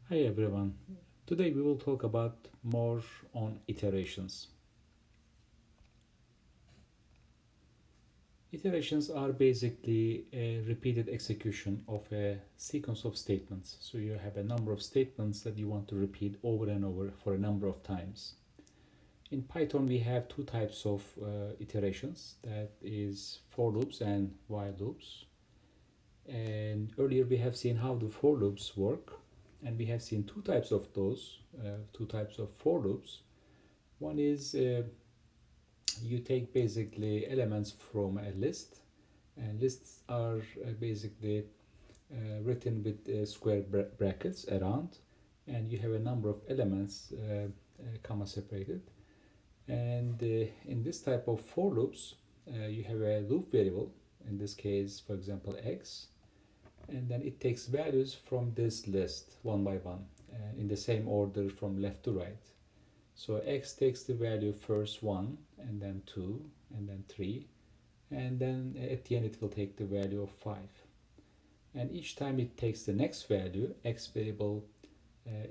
Hi everyone. Today we will talk about more on iterations. Iterations are basically a repeated execution of a sequence of statements. So you have a number of statements that you want to repeat over and over for a number of times. In Python we have two types of iterations, that is for loops and while loops. And earlier we have seen how the for loops work, and we have seen two types of those, two types of for loops. One is you take basically elements from a list, and lists are basically written with square brackets around, and you have a number of elements comma separated. And in this type of for loops, you have a loop variable, in this case for example x, and then it takes values from this list one by one in the same order from left to right. So x takes the value first 1, and then 2, and then 3, and then at the end it will take the value of 5. And each time it takes the next value, x variable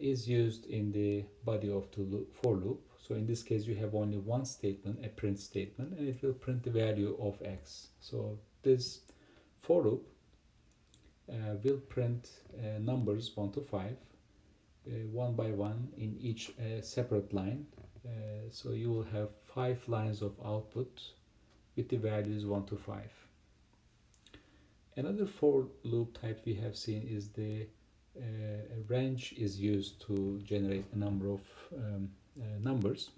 is used in the body of the for loop. So in this case you have only one statement, a print statement, and it will print the value of x. So this for loop will print numbers 1 to 5 one by one in each separate line. So you will have 5 lines of output with the values 1 to 5. Another for loop type we have seen is the range is used to generate a number of numbers,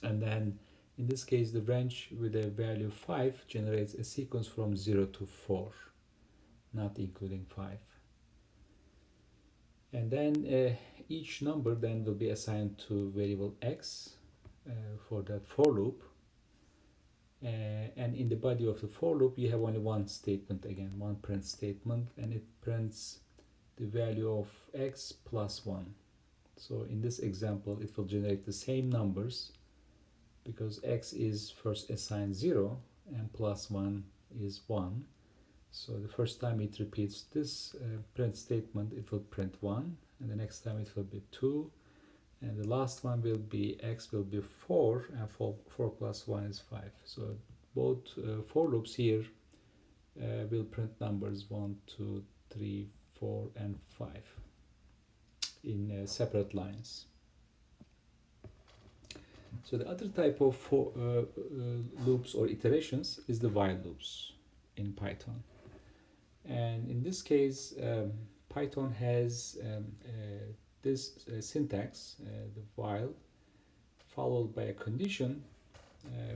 and then in this case the range with a value 5 generates a sequence from 0 to 4, not including 5. And then each number then will be assigned to variable x for that for loop. And in the body of the for loop you have only one statement, again one print statement, and it prints the value of x plus 1. So in this example it will generate the same numbers because x is first assigned 0 and plus 1 is 1. So the first time it repeats this print statement, it will print 1, and the next time it will be 2, and the last one will be x will be 4, and 4 plus 1 is 5. So both for loops here will print numbers 1, 2, 3, 4, and 5 in separate lines. So the other type of loops or iterations is the while loops in Python. And in this case, Python has this syntax, the while, followed by a condition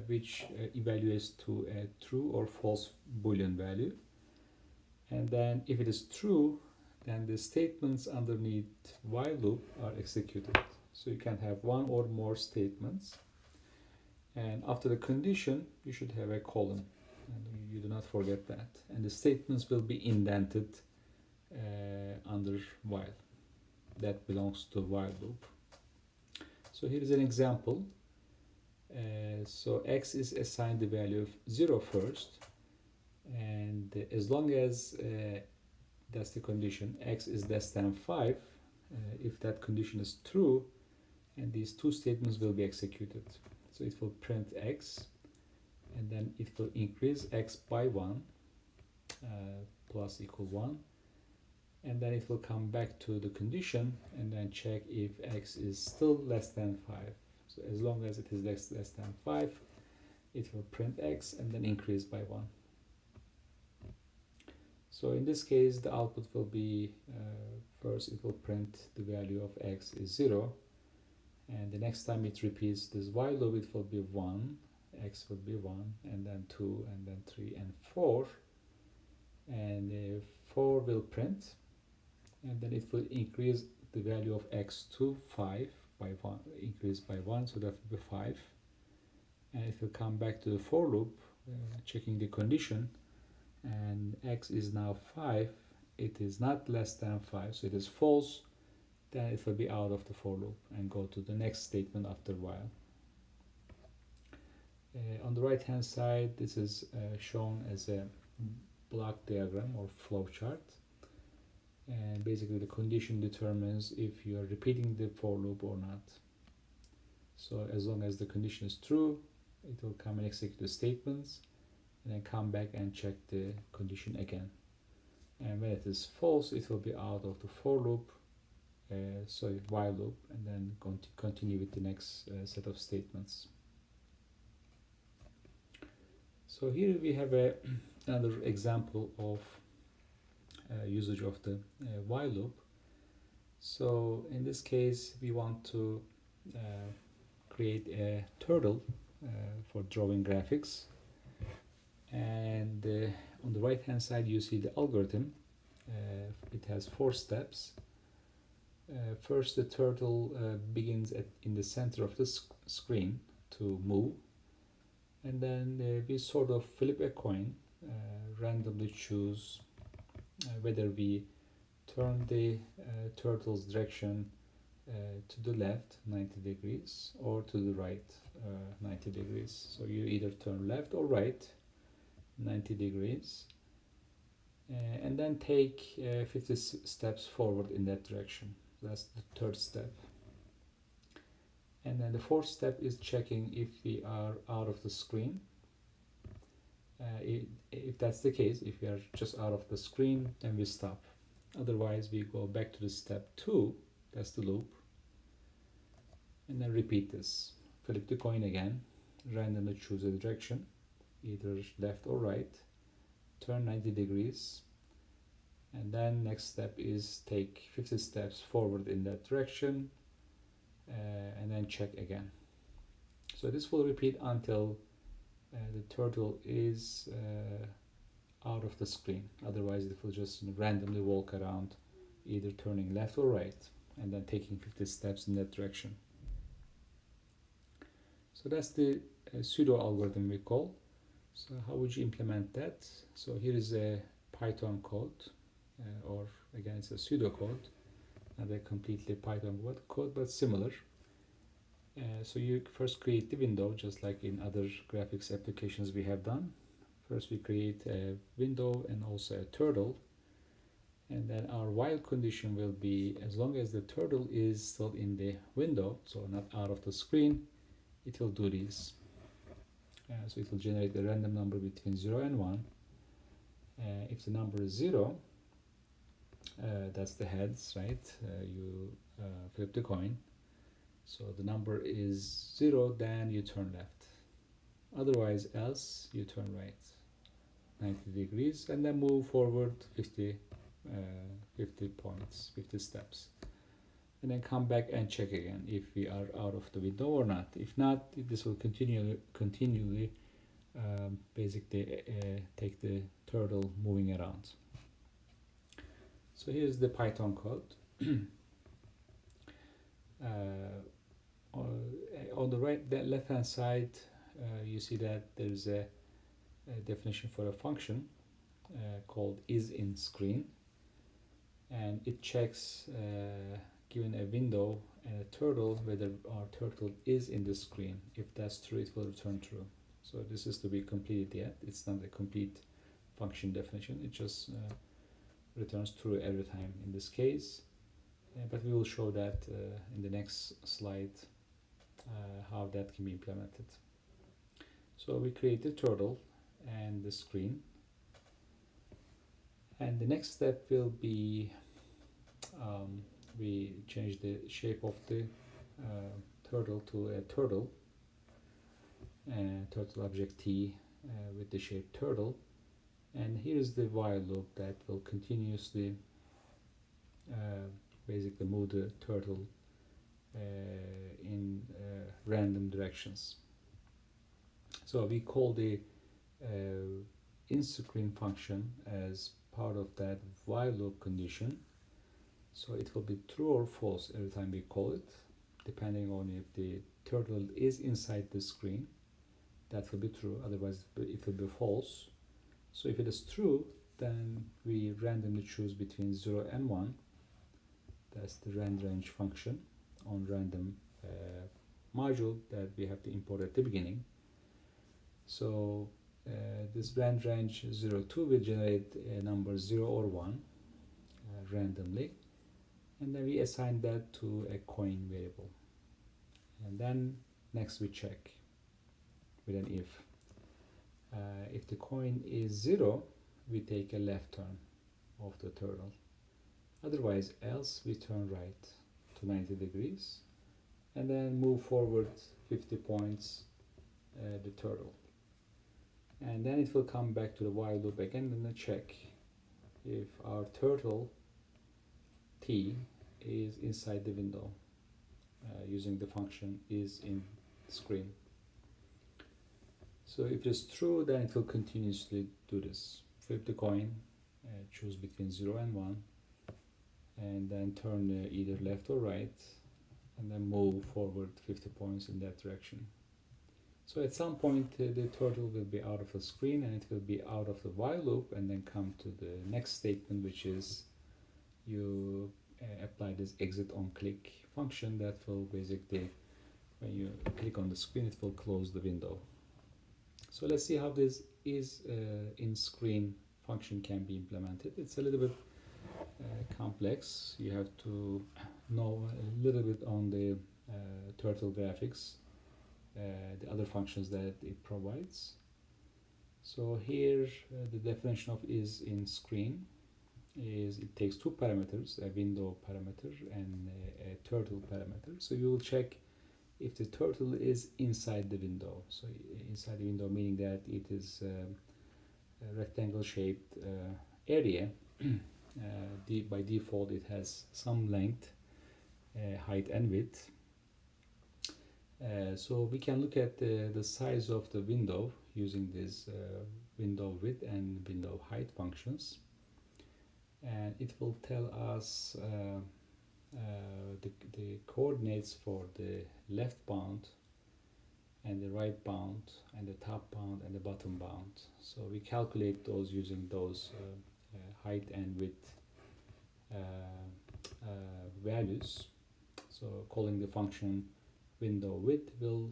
which evaluates to a true or false Boolean value. And then if it is true, then the statements underneath while loop are executed. So you can have one or more statements. And after the condition, you should have a colon. And you do not forget that. And the statements will be indented under while. That belongs to while loop. So here is an example. So x is assigned the value of 0 first, and as long as that's the condition, x is less than 5, if that condition is true, and these two statements will be executed. So it will print x, and then it will increase x by 1 plus equal 1, and then it will come back to the condition and then check if x is still less than 5. So as long as it is less than 5, it will print x and then increase by 1. So in this case the output will be first it will print the value of x is 0, and the next time it repeats this while loop it will be 1, x will be 1, and then 2, and then 3, and 4, and 4 will print, and then it will increase the value of x to 5 by 1, increase by 1, so that will be 5, and it will come back to the for loop checking the condition, and x is now 5, it is not less than 5, so it is false, then it will be out of the for loop and go to the next statement after while. On the right hand side, this is shown as a block diagram or flow chart. and basically the condition determines if you are repeating the for loop or not. So as long as the condition is true, it will come and execute the statements and then come back and check the condition again. And when it is false, it will be out of the for loop, while loop, and then continue with the next set of statements. So here we have another example of usage of the while loop. So in this case, we want to create a turtle for drawing graphics, and on the right hand side you see the algorithm. It has 4 steps. First, the turtle begins in the center of the screen to move, and then we sort of flip a coin, randomly choose whether we turn the turtle's direction to the left 90 degrees or to the right 90 degrees. So you either turn left or right 90 degrees, and then take 50 steps forward in that direction. That's the 3rd step. And then the 4th step is checking if we are out of the screen. If that's the case, if we are just out of the screen, then we stop. Otherwise, we go back to the step 2, that's the loop, and then repeat this. Flip the coin again, randomly choose a direction, either left or right, turn 90 degrees, and then next step is take 50 steps forward in that direction, and then check again. So this will repeat until the turtle is out of the screen. Otherwise it will just randomly walk around, either turning left or right, and then taking 50 steps in that direction. So that's the pseudo algorithm we call. So how would you implement that? So here is a Python code, or again it's a pseudo code, not a completely Python code, but similar. So you first create the window, just like in other graphics applications we have done. First we create a window and also a turtle, and then our while condition will be as long as the turtle is still in the window, so not out of the screen, it will do this. So it will generate a random number between 0 and 1. If the number is 0, that's the heads, right? You flip the coin. So the number is 0, then you turn left. Otherwise, else you turn right 90 degrees, and then move forward 50 points, 50 steps, and then come back and check again if we are out of the window or not. If not, this will continually basically take the turtle moving around. So here's the Python code. On the left hand side, you see that there's a definition for a function called isInScreen, and it checks given a window and a turtle whether our turtle is in the screen. If that's true, it will return true. So this is to be completed yet. It's not a complete function definition. It just returns true every time in this case, but we will show that in the next slide how that can be implemented. So we create the turtle and the screen, and the next step will be we change the shape of the turtle to a turtle, turtle object T with the shape turtle, and here is the while loop that will continuously basically move the turtle in random directions. So we call the isInScreen function as part of that while loop condition. So it will be true or false every time we call it, depending on if the turtle is inside the screen. That will be true, otherwise it will be false. So if it is true, then we randomly choose between 0 and 1. That's the randRange function on random module that we have to import at the beginning. So this randRange 02 will generate a number 0 or 1 randomly, and then we assign that to a coin variable, and then next we check with an if the coin is 0, we take a left turn of the turtle, otherwise else we turn right to 90 degrees and then move forward 50 points the turtle, and then it will come back to the while loop again and then check if our turtle t is inside the window using the function is in screen. So if it's true, then it will continuously do this. Flip the coin, choose between 0 and 1, and then turn either left or right, and then move forward 50 points in that direction. So at some point the turtle will be out of the screen and it will be out of the while loop, and then come to the next statement, which is you apply this exit on click function that will basically, when you click on the screen, it will close the window. So let's see how this is in screen function can be implemented. It's a little bit complex. You have to know a little bit on the turtle graphics, the other functions that it provides. So here the definition of is in screen is it takes two parameters, a window parameter and a turtle parameter. So you will check if the turtle is inside the window. So inside the window meaning that it is a rectangle shaped area. By default it has some length, height and width. So we can look at the size of the window using this window width and window height functions, and it will tell us the coordinates for the left bound and the right bound and the top bound and the bottom bound. So we calculate those using those height and width values. So calling the function window width will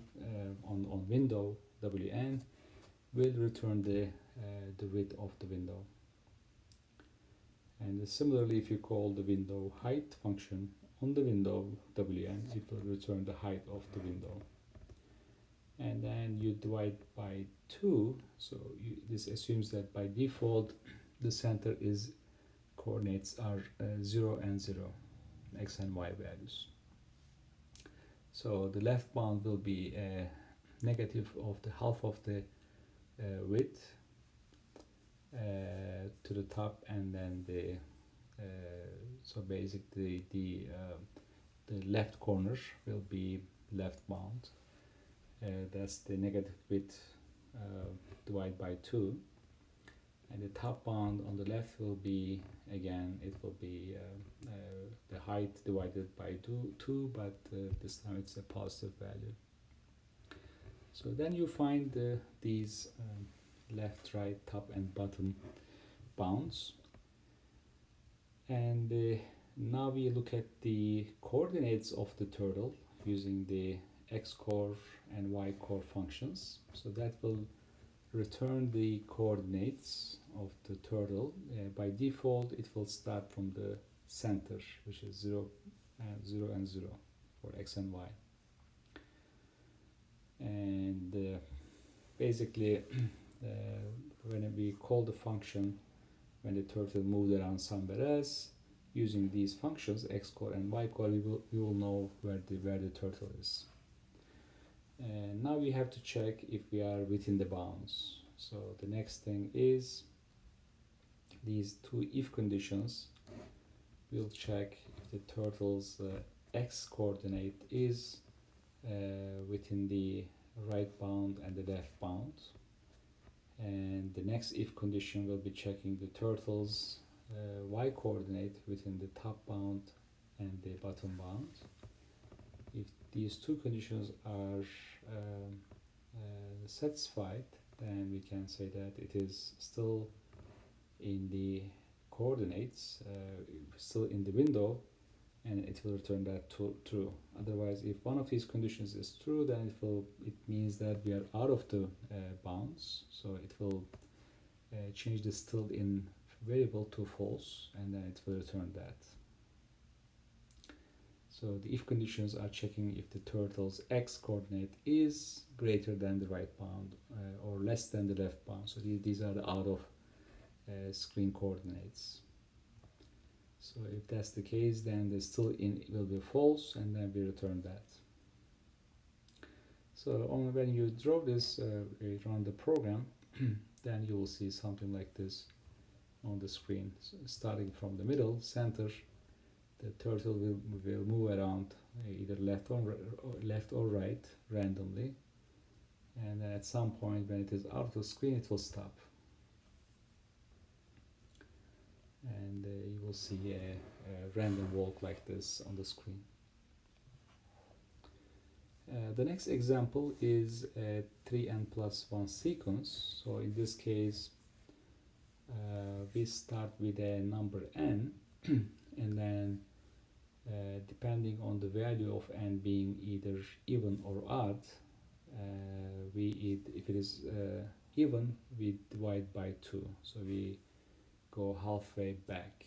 on window wn will return the width of the window. And similarly, if you call the window height function on the window wn, it will return the height of the window. And then you divide by 2, so this assumes that by default the center is coordinates are 0 and 0, x and y values. So the left bound will be negative of the half of the width to the top, and then the so basically the left corner will be left bound. That's the negative width divided by 2, and the top bound on the left will be, again, it will be the height divided by 2, but this time it's a positive value. So then you find these left, right, top and bottom bounds, and now we look at the coordinates of the turtle using the x-core and y-core functions. So that will return the coordinates of the turtle. By default it will start from the center, which is 0 and 0 for x and y, and basically when we call the function when the turtle moved around somewhere else, using these functions x-core and y-core, we will know where the turtle is. And now we have to check if we are within the bounds. So the next thing is these two if conditions. We'll check if the turtle's x coordinate is within the right bound and the left bound. And the next if condition will be checking the turtle's y coordinate within the top bound and the bottom bound. If these two conditions are satisfied, then we can say that it is still in the coordinates, still in the window, and it will return that true. Otherwise, if one of these conditions is true, then it means that we are out of the bounds, so it will change the still in variable to false, and then it will return that. So the if conditions are checking if the turtle's x coordinate is greater than the right bound or less than the left bound. So these are the out of screen coordinates. So if that's the case, then the still in will be false, and then we return that. So when you draw this, run the program, then you will see something like this on the screen. So starting from the middle center, the turtle will move around either left or right randomly, and then at some point when it is out of the screen, it will stop, and you will see a random walk like this on the screen. The next example is a 3n+1 sequence. So in this case, we start with a number n, and then depending on the value of n being either even or odd, if it is even, we divide by 2. So we go halfway back.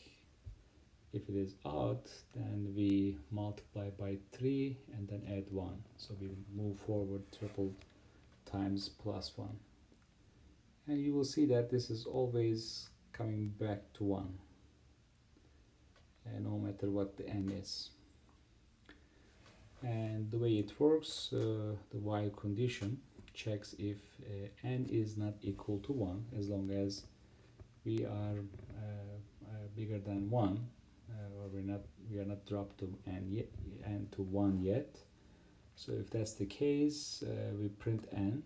If it is odd, then we multiply by 3 and then add 1. So we move forward triple times plus 1. And you will see that this is always coming back to 1, no matter what the n is. And the way it works, the while condition checks if n is not equal to 1, as long as we are bigger than 1. Or we are not dropped to n to 1 yet. So if that's the case, we print n,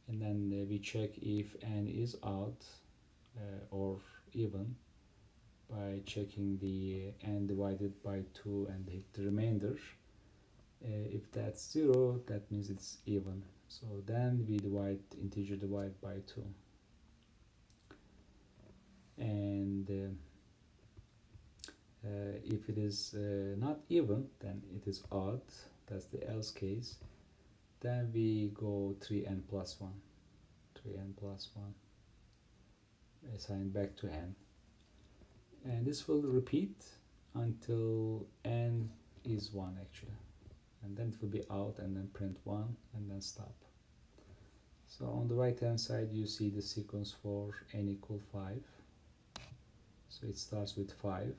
and then we check if n is odd or even by checking the n divided by 2 and hit the remainder. If that's 0, that means it's even. So then we integer divide by 2, and if it is not even, then it is odd. That's the else case. Then we go 3n+1, 3n+1, assign back to n, and this will repeat until n is 1 actually, and then it will be out, and then print 1 and then stop. So on the right hand side you see the sequence for n equal 5. So it starts with 5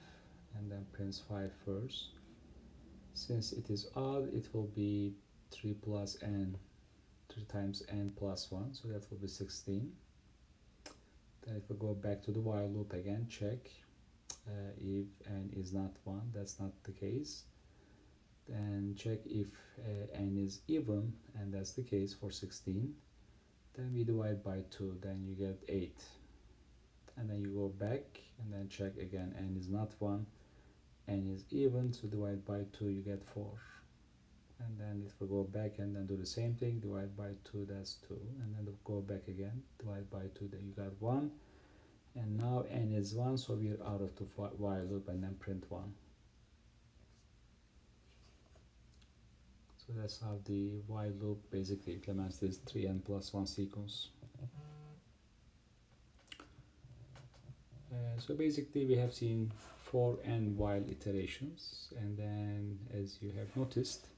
and then prints 5 first. Since it is odd, it will be 3 times n plus 1, so that will be 16. Then it will go back to the while loop again, check if n is not 1, that's not the case. Then check if n is even, and that's the case for 16. Then we divide by 2, then you get 8. And then you go back and then check again, n is not 1, n is even, so divide by 2, you get 4. And then it will go back and then do the same thing, divide by 2, that's 2. And then go back again, divide by 2, then you got 1. And now n is 1, so we are out of the while loop, and then print 1. So that's how the while loop basically implements this 3n+1 sequence. So basically we have seen for n while iterations, and then as you have noticed,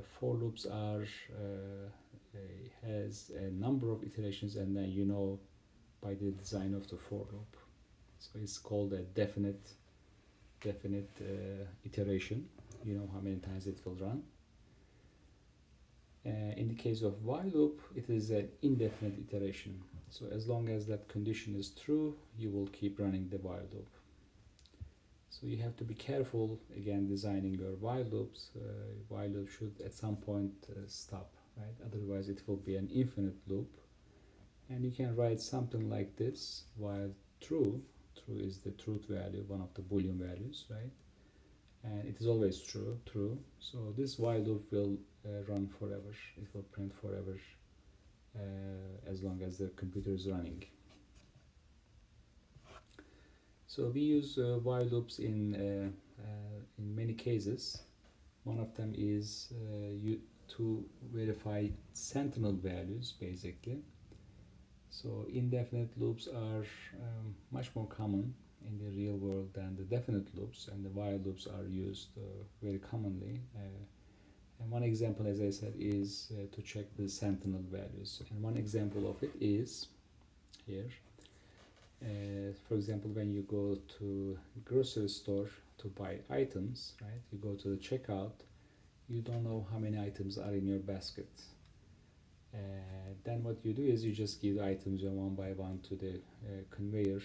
for loops has a number of iterations, and then you know by the design of the for loop. So it's called a definite iteration. You know how many times it will run. In the case of while loop, it is an indefinite iteration. So as long as that condition is true, you will keep running the while loop. So you have to be careful again designing your while loops. While loop should at some point stop, right? Otherwise it will be an infinite loop. And you can write something like this: while true is the truth value, one of the Boolean values, right? And it is always true. So this while loop will run forever. It will print forever as long as the computer is running. So we use while loops in many cases. One of them is to verify sentinel values, basically. So indefinite loops are much more common in the real world than the definite loops, and the while loops are used very commonly. And one example, as I said, is to check the sentinel values. And one example of it is here. For example, when you go to grocery store to buy items, right? You go to the checkout, you don't know how many items are in your basket. Then what you do is you just give the items one by one to the conveyor,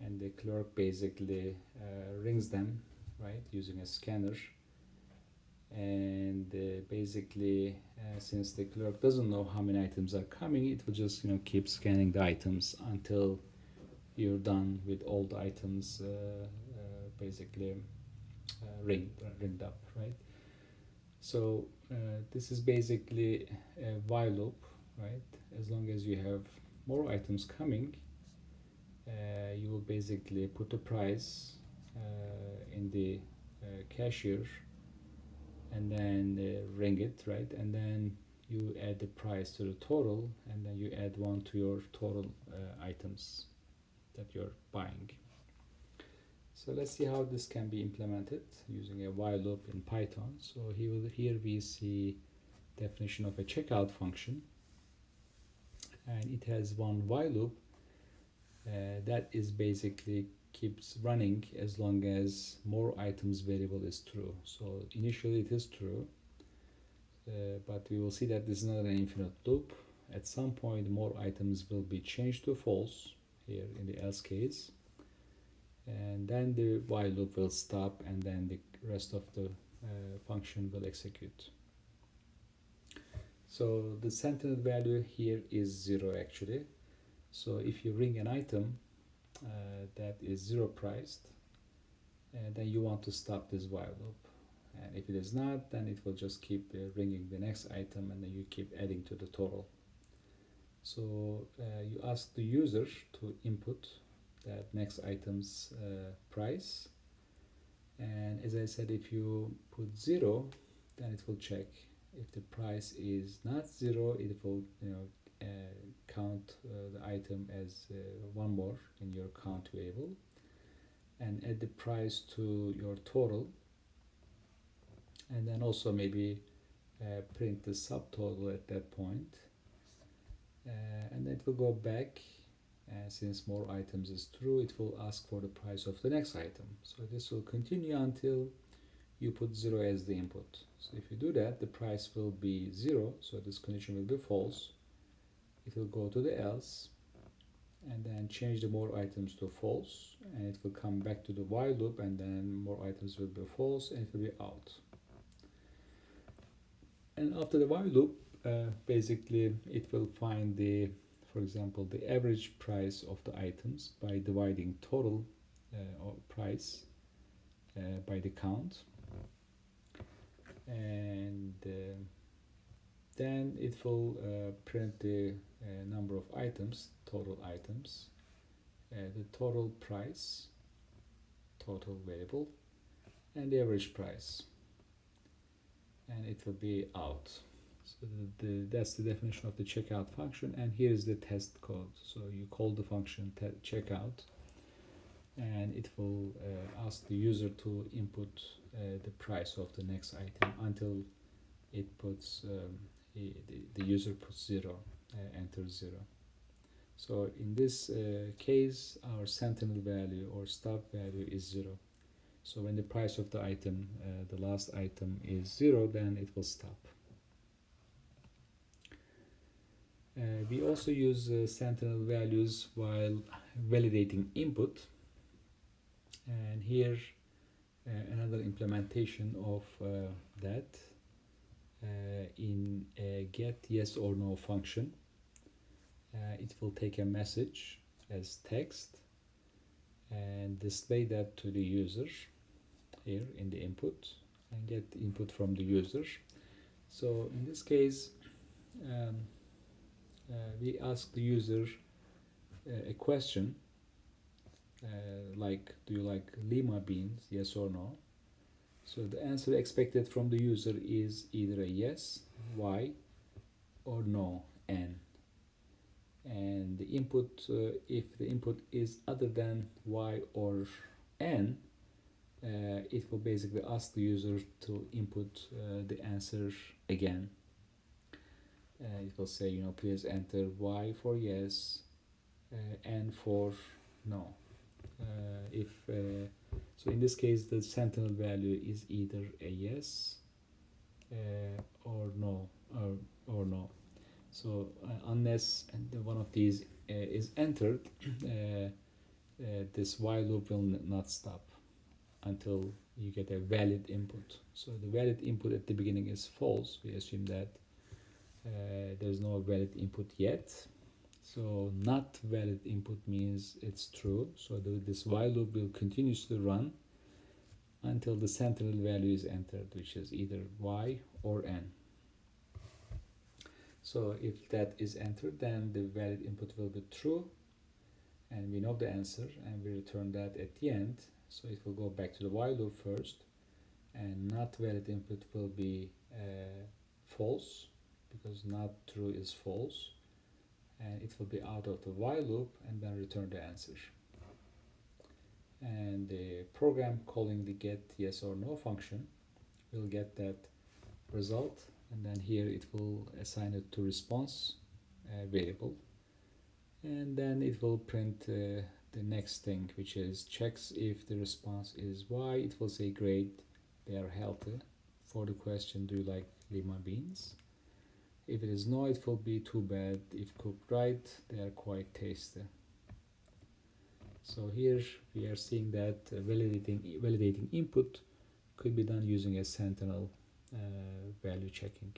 and the clerk basically rings them, right, using a scanner. And basically, since the clerk doesn't know how many items are coming, it will just keep scanning the items until you're done with all the items basically ringed up, right? So this is basically a while loop, right? As long as you have more items coming, you will basically put a price in the cashier and then ring it, right? And then you add the price to the total, and then you add one to your total items that you're buying. So let's see how this can be implemented using a while loop in Python. So here we see definition of a checkout function, and it has one while loop that is basically keeps running as long as more items variable is true. So initially it is true, but we will see that this is not an infinite loop. At some point more items will be changed to false here in the else case, and then the while loop will stop, and then the rest of the function will execute. So the sentinel value here is 0 actually. So if you ring an item that is 0 priced, then you want to stop this while loop. And if it is not, then it will just keep ringing the next item, and then you keep adding to the total. So you ask the user to input that next item's price, and as I said, if you put 0, then it will check. If the price is not 0, it will count the item as one more in your count variable, and add the price to your total, and then also maybe print the subtotal at that point, and then it will go back. Since more items is true, it will ask for the price of the next item. So this will continue until you put 0 as the input. So if you do that, the price will be 0, so this condition will be false. It will go to the else, and then change the more items to false, and it will come back to the while loop, and then more items will be false, and it will be out. And after the while loop, basically it will find the, for example, the average price of the items by dividing total or price by the count, and then it will print the number of items, total items, the total price, total variable, and the average price, and it will be out. So that's the definition of the checkout function, and here is the test code. So you call the function checkout, and it will ask the user to input the price of the next item until it puts the user puts 0, enters 0. So in this case, our sentinel value or stop value is 0. So when the price of the item, the last item, is 0, then it will stop. We also use sentinel values while validating input, and here another implementation of that in a get yes or no function. It will take a message as text and display that to the user here in the input, and get input from the user. So in this case, we ask the user a question like, do you like lima beans, yes or no? So the answer expected from the user is either a yes, y, or no, n. and the input, if the input is other than y or n, it will basically ask the user to input the answer again. It will say, please enter y for yes, n for no. If so, in this case, the sentinel value is either a yes or no, or no. So unless one of these is entered, this while loop will not stop until you get a valid input. So the valid input at the beginning is false. We assume that there's no valid input yet. So not valid input means it's true. So this while loop will continuously run until the sentinel value is entered, which is either y or n. So if that is entered, then the valid input will be true, and we know the answer, and we return that at the end. So it will go back to the while loop first, and not valid input will be false, because not true is false, and it will be out of the while loop and then return the answer. And the program calling the get yes or no function will get that result, and then here it will assign it to response variable, and then it will print the next thing, which is checks if the response is y. It will say great, they are healthy. For the question, do you like lima beans? If it is no, it will be too bad. If cooked right, they are quite tasty. So here we are seeing that validating input could be done using a sentinel value checking.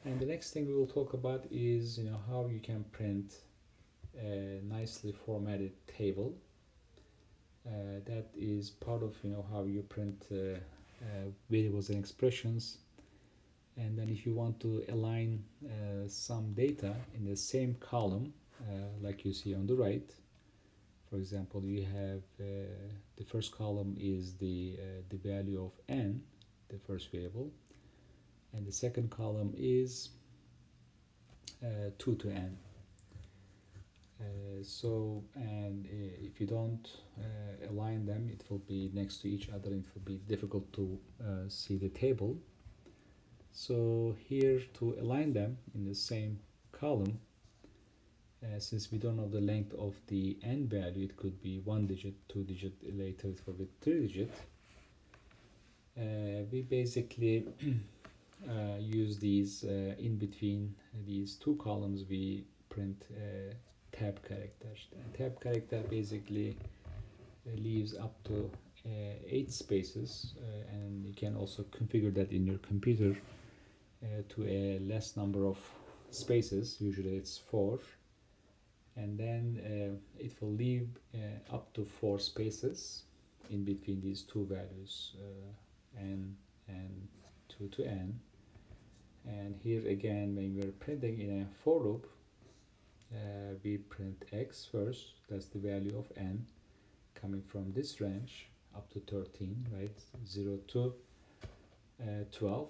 And the next thing we will talk about is how you can print a nicely formatted table. That is part of how you print variables and expressions. And then if you want to align some data in the same column, like you see on the right, for example, you have the first column is the value of n, the first variable, and the second column is 2 to n. If you don't align them, it will be next to each other, and it will be difficult to see the table. So here, to align them in the same column, since we don't know the length of the n value, it could be 1 digit, 2 digit, later it will be 3 digit. We basically use these in between these two columns. We print tab characters. Tab character basically leaves up to 8 spaces, and you can also configure that in your computer to a less number of spaces. Usually it's 4, and then it will leave up to 4 spaces in between these two values, n and 2 to n. And here again, when we're printing in a for loop, we print x first. That's the value of n coming from this range up to 13, right? 0 to 12.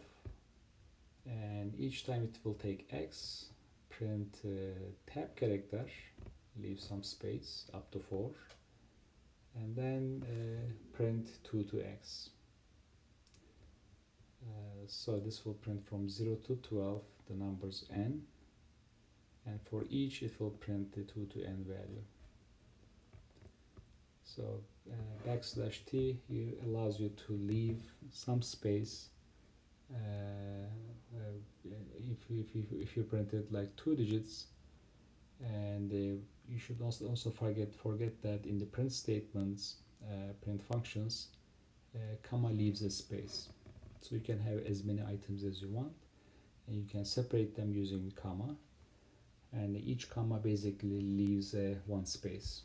And each time it will take x, print tab character, leave some space up to 4, and then print 2 to x. So this will print from 0 to 12 the numbers n, and for each it will print the 2 to n value. So \t here allows you to leave some space if you printed like 2 digits, and you should also forget that in the print statements, print functions, comma leaves a space. So you can have as many items as you want, and you can separate them using comma, and each comma basically leaves one space.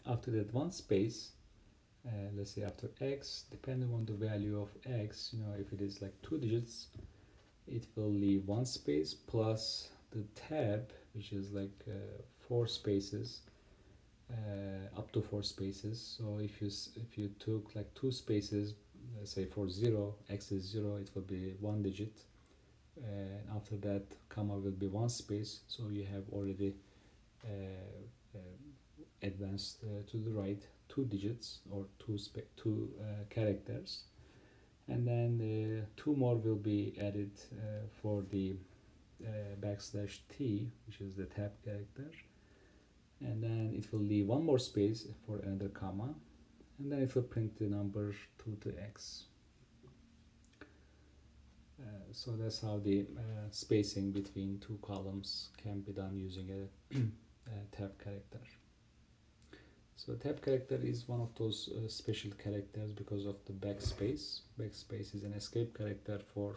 After that one space, let's say after x, depending on the value of x, if it is like 2 digits, it will leave one space plus the tab, which is like 4 spaces, up to 4 spaces. So if you took like 2 spaces, let's say for 0, x is 0, it will be 1 digit, After that, comma will be one space, so you have already advanced to the right 2 digits or two characters, and then 2 more will be added for the backslash t, which is the tab character, and then it will leave one more space for another comma, and then it will print the number 2 to x. So that's how the spacing between two columns can be done using a tab character. So tab character is one of those special characters because of the backspace. Backspace is an escape character for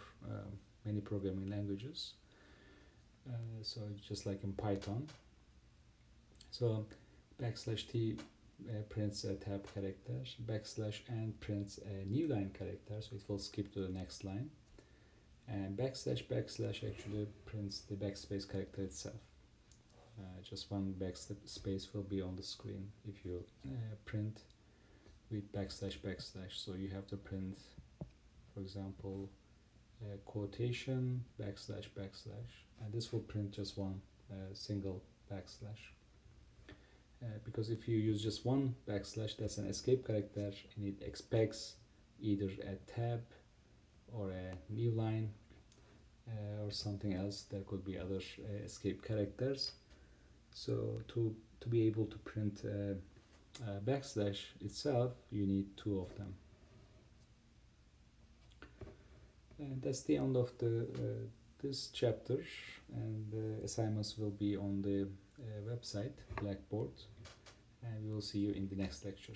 many programming languages. So just like in Python. So backslash t prints a tab character, backslash n prints a new line character, so it will skip to the next line, and backslash actually prints the backspace character itself. Just one backspace will be on the screen if you print with backslash. So you have to print, for example, quotation backslash, and this will print just one single backslash. Because if you use just one backslash, that's an escape character, and it expects either a tab or a new line or something else. There could be other escape characters. So to be able to print backslash itself, you need two of them. And that's the end of the this chapter, and the assignments will be on the website Blackboard, and we will see you in the next lecture.